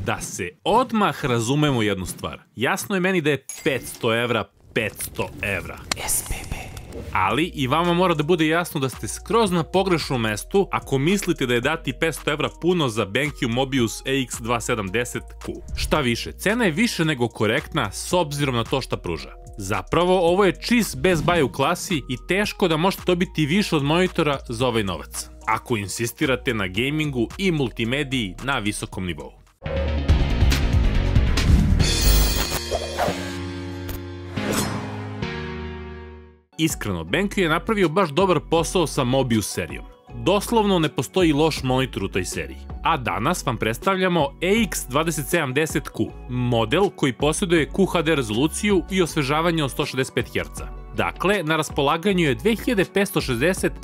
Da se odmah razumemo jednu stvar. Jasno je meni da je 500 evra 500 evra. SPB. Ali i vama mora da bude jasno da ste skroz na pogrešnom mestu ako mislite da je dati 500 evra puno za BenQ Mobius AX2710Q. Šta više, cena je više nego korektna s obzirom na to šta pruža. Zapravo, ovo je čist Best Buy u klasi i teško da možete dobiti više od monitora za ovaj novac, ako insistirate na gamingu i multimediji na visokom nivou. Iskreno, BenQ je napravio baš dobar posao sa Mobius serijom. Doslovno ne postoji loš monitor u toj seriji. A danas vam predstavljamo AX2710Q, model koji posjeduje QHD rezoluciju i osvežavanje od 165 Hz. Dakle, na raspolaganju je 2560 x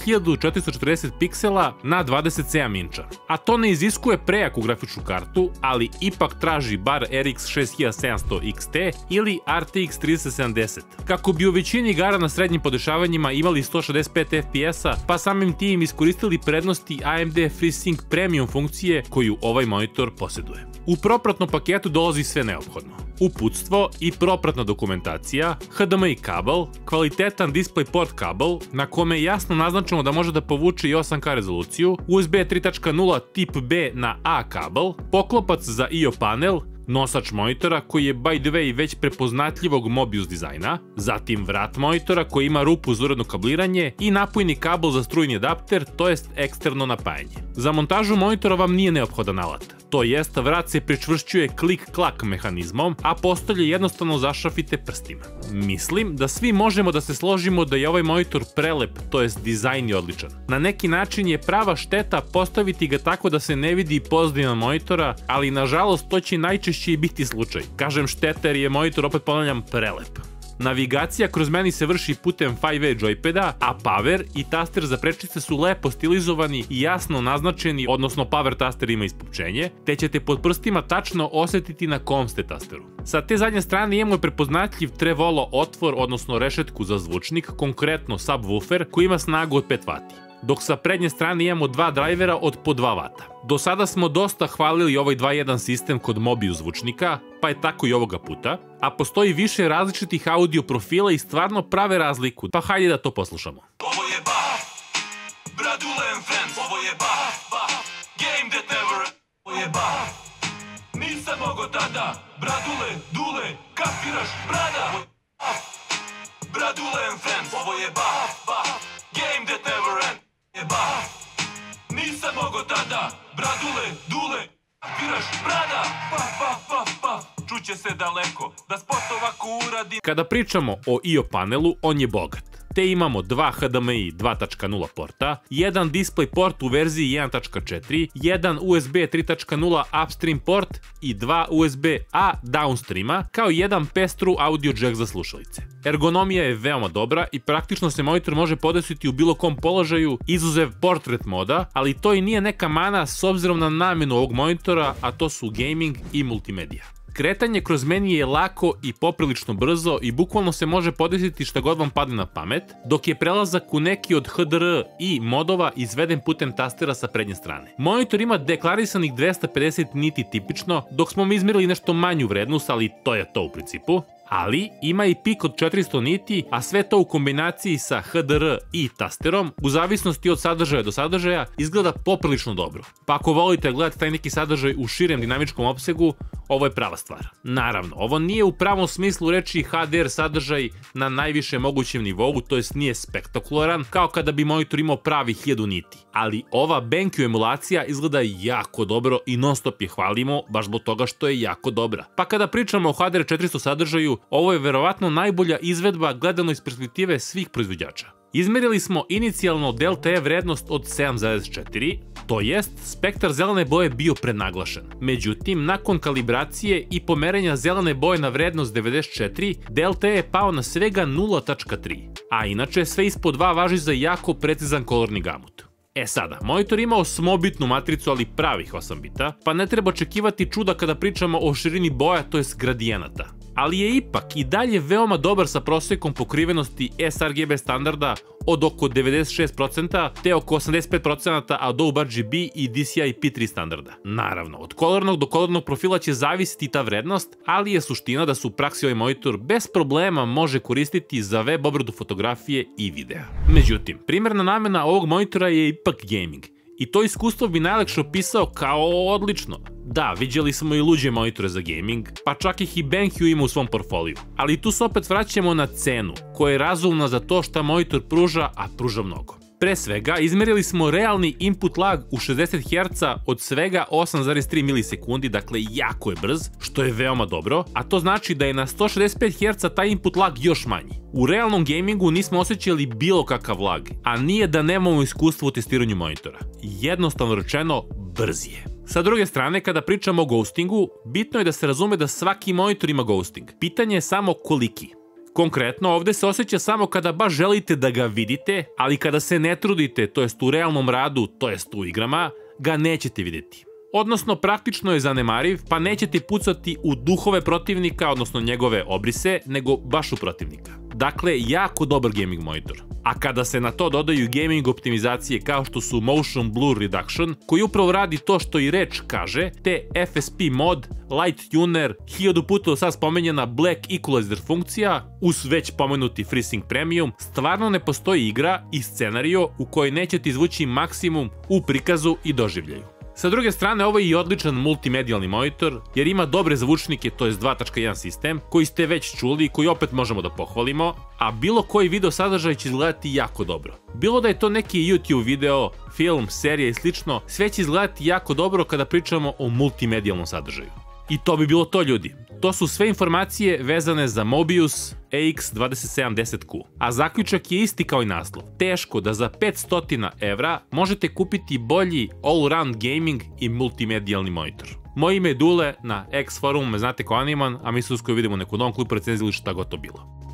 1440 piksela na 27 inča. A to ne iziskuje prejaku grafičnu kartu, ali ipak traži bar RX 6700 XT ili RTX 3070, kako bi u većini igara na srednjim podešavanjima imali 165 FPS-a, pa samim tim iskoristili prednosti AMD FreeSync Premium funkcije koju ovaj monitor posjeduje. U propratnom paketu dolazi sve neophodno. Uputstvo i propratna dokumentacija, HDMI kabel, kvalitetan DisplayPort kabel na kome je jasno naznačeno da može da povuče i 8K rezoluciju, USB 3.0 tip B na A kabel, poklopac za IO panel, nosač monitora koji je by the way već prepoznatljivog Mobius dizajna, zatim vrat monitora koji ima rupu za uredno kabliranje i napojni kabel za strujni adapter, to jest eksterno napajanje. Za montažu monitora vam nije neophodan alat, to jest vrat se pričvršćuje klik-klak mehanizmom, a postolje jednostavno zašrafite prstima. Mislim da svi možemo da se složimo da je ovaj monitor prelep, to jest dizajn je odličan. Na neki način je prava šteta postaviti ga tako da se ne vidi pozadina monitora, ali nažalost to će najčešće i biti slučaj. Kažem šteta jer je monitor, opet ponavljam, prelep. Navigacija kroz meni se vrši putem 5V joypada, a power i taster za prečice su lepo stilizovani i jasno naznačeni, odnosno power taster ima ispupčenje, te ćete pod prstima tačno osetiti na kom ste tasteru. Sa te zadnje strane imamo prepoznatljiv Trevolo otvor, odnosno rešetku za zvučnik, konkretno subwoofer koji ima snagu od 5 W. Dok sa prednje strane imamo dva drajvera od po 2 W. Do sada smo dosta hvalili ovaj 2.1 sistem kod Mobius zvučnika, pa je tako i ovoga puta, a postoji više različitih audio profila i stvarno prave razliku, pa hajde da to poslušamo. Ovo je Bach, Bradule and Friends, ovo je Bach, Game That Never, ovo je Bach, nisam mogo tada, Bradule, Dule, kapiraš, brada, Bradule and Friends, ovo je Bach, Game That Never End, je Bach, nisam mogo tada, Bradule, Dule, kapiraš, brada, čuće se daleko, da spot ovako uradim. Kada pričamo o IO panelu, on je bogat. Te imamo dva HDMI 2.0 porta, jedan DisplayPort u verziji 1.4, jedan USB 3.0 upstream port i dva USB-A downstreama, kao jedan pestru audio jack za slušalice. Ergonomija je veoma dobra i praktično se monitor može podesiti u bilo kom položaju, izuzev portrait moda, ali to i nije neka mana s obzirom na namenu ovog monitora, a to su gaming i multimedija. Kretanje kroz meni je lako i poprilično brzo i bukvalno se može podesiti šta god vam padne na pamet, dok je prelazak u neki od HDR i modova izveden putem tastera sa prednje strane. Monitor ima deklarisanih 250 niti tipično, dok smo mi izmjerili nešto manju vrednost, ali to je to u principu. Ali ima i pik od 400 niti, a sve to u kombinaciji sa HDR i tasterom, u zavisnosti od sadržaja do sadržaja, izgleda poprilično dobro. Pa ako volite gledati taj neki sadržaj u širem dinamičkom opsegu, ovo je prava stvar. Naravno, ovo nije u pravom smislu reči HDR sadržaj na najviše mogućem nivou, to jest nije spektakularan, kao kada bi monitor imao pravi 1000 niti. Ali ova BenQ emulacija izgleda jako dobro i non stop je hvalimo, baš zbog toga što je jako dobra. Pa kada pričamo o HDR 400 sadržaju, ovo je verovatno najbolja izvedba gledano iz perspektive svih proizvođača. Izmerili smo inicijalno delta E vrednost od 7,4, to jest spektar zelene boje bio prenaglašen. Međutim, nakon kalibracije i pomerenja zelene boje na vrednost 94, delta E je pao na svega 0,3, a inače sve ispod 2 važi za jako precizan kolorni gamut. E sada, monitor ima 8-bitnu matricu, ali pravih 8 bita, pa ne treba očekivati čuda kada pričamo o širini boja, to jest gradijenata. ali je ipak i dalje veoma dobar sa prosekom pokrivenosti sRGB standarda od oko 96% te oko 85% Adobe RGB i DCI-P3 standarda. Naravno, od kolornog do kolornog profila će zavisiti ta vrednost, ali je suština da se u praksi ovaj monitor bez problema može koristiti za web obradu fotografije i videa. Međutim, primarna namena ovog monitora je ipak gaming. I to iskustvo bi najlakše opisao kao odlično. Da, viđali smo i luđe monitore za gaming, pa čak ih i BenQ ima u svom portfoliju. Ali tu se opet vraćamo na cenu, koja je razumna za to šta monitor pruža, a pruža mnogo. Pre svega, izmerili smo realni input lag u 60 Hz od svega 8,3 milisekundi, dakle jako je brz, što je veoma dobro, a to znači da je na 165 Hz taj input lag još manji. U realnom gamingu nismo osjećali bilo kakav lag, a nije da nemamo iskustvo u testiranju monitora. Jednostavno rečeno, brz je. Sa druge strane, kada pričamo o ghostingu, bitno je da se razume da svaki monitor ima ghosting. Pitanje je samo koliki. Konkretno, ovde se osjeća samo kada baš želite da ga vidite, ali kada se ne trudite, to jest u realnom radu, to jest u igrama, ga nećete vidjeti. Odnosno, praktično je zanemariv, pa nećete pucati u duhove protivnika, odnosno njegove obrise, nego baš u protivnika. Dakle, jako dobar gaming monitor. A kada se na to dodaju gaming optimizacije kao što su Motion Blur Reduction, koji upravo radi to što i reč kaže, te FSP mod, Light Tuner, 1000 puta do sad spomenjena Black Equalizer funkcija, uz već pomenuti FreeSync Premium, stvarno ne postoji igra i scenario u kojoj nećete izvući maksimum u prikazu i doživljaju. Sa druge strane, ovo je i odličan multimedijalni monitor, jer ima dobre zvučnike, to je 2.1 sistem, koji ste već čuli i koji opet možemo da pohvalimo, a bilo koji video sadržaj će izgledati jako dobro. Bilo da je to neki YouTube video, film, serija i slično, sve će izgledati jako dobro kada pričamo o multimedijalnom sadržaju. I to bi bilo to, ljudi. To su sve informacije vezane za Mobius AX2710Q. A zaključak je isti kao i naslov. Teško da za 500 evra možete kupiti bolji all-round gaming i multimedijalni monitor. Moje ime je Dule, na X forumu me znate kao Animan, a mi se uskoro vidimo u neku novom klipu recenziju ili šta god to bilo.